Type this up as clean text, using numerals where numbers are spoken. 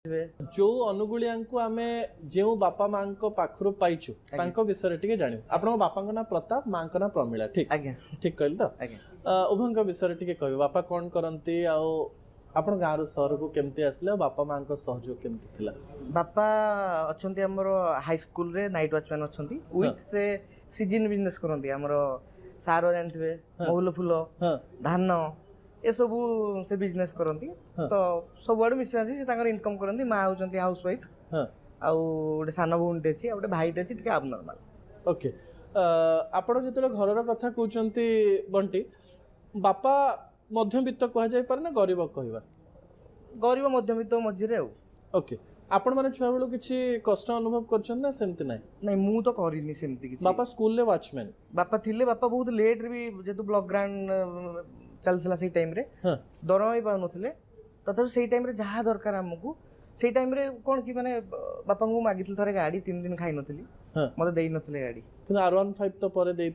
जो अनुगुलिया को आमे जो बापा माँ पाखु पाइचु विषय टी जान आप बापा ना प्रताप माँ ना प्रमिला ठीक आज्ञा ठीक कहल तो उभय विषय टी कह बापा कौन करती आप गाँव सहर को केमती आसले बापा माँ सहयोग केमती थिला बापा अच्छा आमर हाई स्कूल रे नाइट वॉचमैन अच्छा विथ से सीजन बिजनेस करती आमर सार जानते महुल फूल धान ए सब से बिजनेस करती तो सब आड़ मिसमासी से इनकम करती माँ होती हाउस वाइफ आउ सान भौणी अच्छी गोटे भाईटे अच्छी टे अबनर्माल ओके आपण जो घर कथा कहते बंटी बापा मध्यवित्त कह जाय पारे ना गरीब कहवा गरीब मध्यवित्त मझे ओके आपण माने छुआ बेलू किछि कष्ट अनुभव करछन ना सेमति नाही नहीं मु तो करिनी सेमति किछि बापा स्कूल ले वॉचमैन बापा थिले बापा बहुत लेट रे भी जेतु ब्लॉक ग्रांड चलथिला सेही टाइम रे दरमा भी पाउ नथिले तथापि सेही टाइम रे जहा दरकार हमकु सेही टाइम रे कोन की माने बापा को मागिथिल थरे गाड़ी 3 दिन खाइ नथिली मते देई नथिले गाड़ी किन R15 तो परे दे